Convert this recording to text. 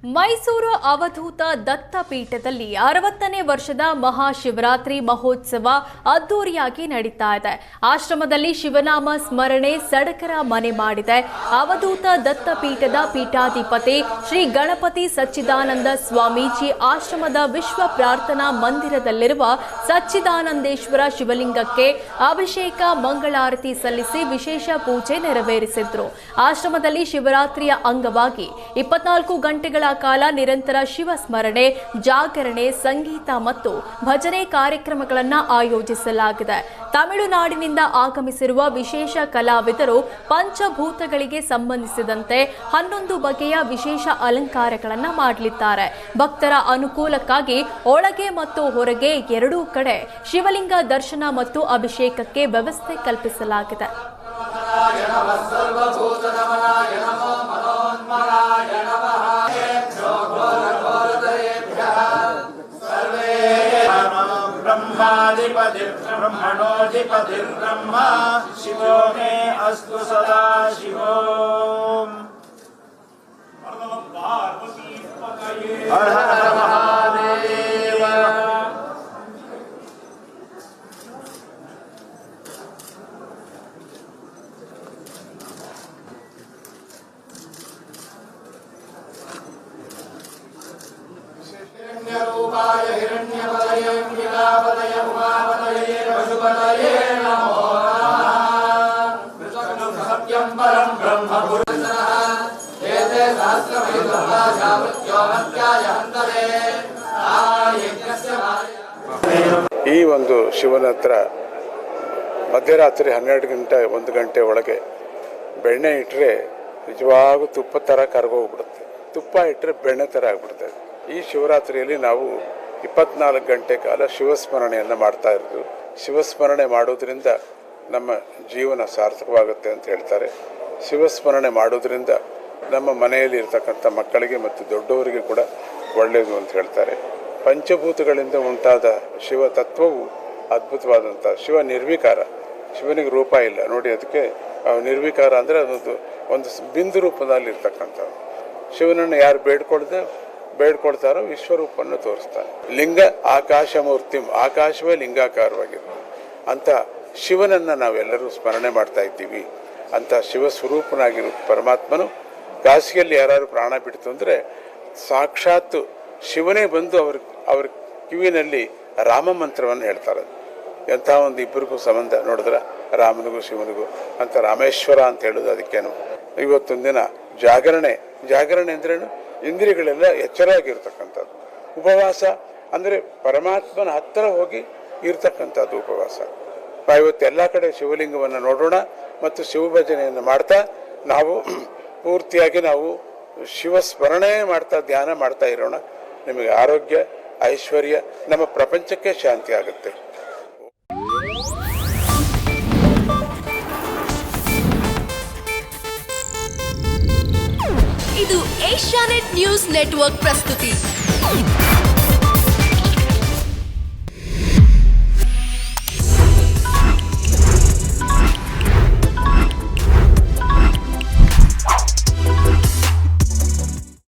ಮೈಸೂರು ಅವಧೂತ ದತ್ತಪೀಠದಲ್ಲಿ 60ನೇ ವರ್ಷದ ಮಹಾಶಿವರಾತ್ರಿ ಮಹೋತ್ಸವ ಅದ್ದೂರಿಯಾಗಿ ನಡೀತಾ ಇದೆ. ಆಶ್ರಮದಲ್ಲಿ ಶಿವನಾಮ ಸ್ಮರಣೆ ಸಡಗರ ಮನೆ ಮಾಡಿದೆ. ಅವಧೂತ ದತ್ತಪೀಠದ ಪೀಠಾಧಿಪತಿ ಶ್ರೀ ಗಣಪತಿ ಸಚ್ಚಿದಾನಂದ ಸ್ವಾಮೀಜಿ ಆಶ್ರಮದ ವಿಶ್ವ ಪ್ರಾರ್ಥನಾ ಮಂದಿರದಲ್ಲಿರುವ ಸಚ್ಚಿದಾನಂದೇಶ್ವರ ಶಿವಲಿಂಗಕ್ಕೆ ಅಭಿಷೇಕ ಮಂಗಳಾರತಿ ಸಲ್ಲಿಸಿ ವಿಶೇಷ ಪೂಜೆ ನೆರವೇರಿಸಿದ್ರು. ಆಶ್ರಮದಲ್ಲಿ ಶಿವರಾತ್ರಿಯ ಅಂಗವಾಗಿ 24 ಗಂಟೆಗಳ ಕಾಲ ನಿರಂತರ ಶಿವ ಸ್ಮರಣೆ, ಜಾಗರಣೆ, ಸಂಗೀತ ಮತ್ತು ಭಜನೆ ಕಾರ್ಯಕ್ರಮಗಳನ್ನು ಆಯೋಜಿಸಲಾಗಿದೆ. ತಮಿಳುನಾಡಿನಿಂದ ಆಗಮಿಸಿರುವ ವಿಶೇಷ ಕಲಾವಿದರು ಪಂಚಭೂತಗಳಿಗೆ ಸಂಬಂಧಿಸಿದಂತೆ 11 ಬಗೆಯ ವಿಶೇಷ ಅಲಂಕಾರಗಳನ್ನು ಮಾಡಲಿದ್ದಾರೆ. ಭಕ್ತರ ಅನುಕೂಲಕ್ಕಾಗಿ ಒಳಗೆ ಮತ್ತು ಹೊರಗೆ ಎರಡೂ ಕಡೆ ಶಿವಲಿಂಗ ದರ್ಶನ ಮತ್ತು ಅಭಿಷೇಕಕ್ಕೆ ವ್ಯವಸ್ಥೆ ಕಲ್ಪಿಸಲಾಗಿದೆ. ब्रह्मणोऽधिपतिर्ब्रह्मा शिवो मे अस्तु सदा शिवो। हर हर महादेव। हिरण्यरूपाय हिरण्यवदय नीलावदय उमावदये पशुपतये नमो नमः। सत्यं परं ब्रह्म पुरुषः एते सहस्रमयुर्भाषावृत्योऽध्याय ಈ ಒಂದು ಶಿವನ ಹತ್ರ ಮಧ್ಯರಾತ್ರಿ 12 ಗಂಟೆ 1 ಗಂಟೆ ಒಳಗೆ ಬೆಣ್ಣೆ ಇಟ್ಟರೆ ನಿಜವಾಗೂ ತುಪ್ಪ ಥರ ಕರಗೋಗ್ಬಿಡುತ್ತೆ. ತುಪ್ಪ ಇಟ್ಟರೆ ಬೆಣ್ಣೆ ಥರ ಆಗಿಬಿಡ್ತದೆ. ಈ ಶಿವರಾತ್ರಿಯಲ್ಲಿ ನಾವು 24 ಗಂಟೆ ಕಾಲ ಶಿವಸ್ಮರಣೆಯನ್ನು ಮಾಡ್ತಾ ಇರೋದು. ಶಿವಸ್ಮರಣೆ ಮಾಡೋದ್ರಿಂದ ನಮ್ಮ ಜೀವನ ಸಾರ್ಥಕವಾಗುತ್ತೆ ಅಂತ ಹೇಳ್ತಾರೆ. ಶಿವಸ್ಮರಣೆ ಮಾಡೋದ್ರಿಂದ ನಮ್ಮ ಮನೆಯಲ್ಲಿ ಇರ್ತಕ್ಕಂಥ ಮಕ್ಕಳಿಗೆ ಮತ್ತು ದೊಡ್ಡವರಿಗೆ ಕೂಡ ಒಳ್ಳೆಯದು ಅಂತ ಹೇಳ್ತಾರೆ. ಪಂಚಭೂತಗಳಿಂದ ಉಂಟಾದ ಶಿವ ತತ್ವವು ಅದ್ಭುತವಾದಂಥ ಶಿವ ನಿರ್ವಿಕಾರ. ಶಿವನಿಗೆ ರೂಪ ಇಲ್ಲ ನೋಡಿ, ಅದಕ್ಕೆ ನಿರ್ವಿಕಾರ ಅಂದರೆ ಒಂದು ಬಿಂದು ರೂಪದಲ್ಲಿ ಇರ್ತಕ್ಕಂಥದ್ದು. ಶಿವನನ್ನು ಯಾರು ಬೇಡ್ಕೊಳ್ತಾರೋ ವಿಶ್ವರೂಪವನ್ನು ತೋರಿಸ್ತಾನೆ. ಲಿಂಗ ಆಕಾಶ ಮೂರ್ತಿ, ಆಕಾಶವೇ ಲಿಂಗಾಕಾರವಾಗಿರುತ್ತೆ. ಅಂಥ ಶಿವನನ್ನು ನಾವೆಲ್ಲರೂ ಸ್ಮರಣೆ ಮಾಡ್ತಾ ಇದ್ದೀವಿ. ಅಂಥ ಶಿವ ಸ್ವರೂಪನಾಗಿರೋ ಪರಮಾತ್ಮನು ಕಾಶಿಯಲ್ಲಿ ಯಾರು ಪ್ರಾಣ ಬಿಡ್ತು ಅಂದರೆ ಸಾಕ್ಷಾತ್ ಶಿವನೇ ಬಂದು ಅವ್ರ ಕಿವಿನಲ್ಲಿ ರಾಮ ಮಂತ್ರವನ್ನು ಹೇಳ್ತಾರೆ. ಎಂಥ ಒಂದು ಇಬ್ಬರಿಗೂ ಸಂಬಂಧ ನೋಡಿದ್ರೆ ರಾಮನಿಗೂ ಶಿವನಿಗೂ ಅಂತ ರಾಮೇಶ್ವರ ಅಂತ ಹೇಳೋದು. ಅದಕ್ಕೇನು ಇವತ್ತೊಂದು ದಿನ ಜಾಗರಣೆ ಅಂದ್ರೇನು, ಇಂದ್ರಿಯಗಳೆಲ್ಲ ಎಚ್ಚರಾಗಿರ್ತಕ್ಕಂಥದ್ದು. ಉಪವಾಸ ಅಂದರೆ ಪರಮಾತ್ಮನ ಹತ್ತಿರ ಹೋಗಿ ಇರ್ತಕ್ಕಂಥದ್ದು ಉಪವಾಸ. ಇವತ್ತೆಲ್ಲ ಕಡೆ ಶಿವಲಿಂಗವನ್ನು ನೋಡೋಣ ಮತ್ತು ಶಿವಭಜನೆಯನ್ನು ಮಾಡ್ತಾ ನಾವು ಪೂರ್ತಿಯಾಗಿ ನಾವು ಶಿವ ಸ್ಮರಣೆ ಮಾಡ್ತಾ ಧ್ಯಾನ ಮಾಡ್ತಾ ಇರೋಣ. ನಿಮಗೆ ಆರೋಗ್ಯ, ಐಶ್ವರ್ಯ, ನಮ್ಮ ಪ್ರಪಂಚಕ್ಕೆ ಶಾಂತಿ ಆಗುತ್ತೆ. ಇದು ಏಷ್ಯಾನೆಟ್ ನ್ಯೂಸ್ ನೆಟ್ವರ್ಕ್ ಪ್ರಸ್ತುತಿ.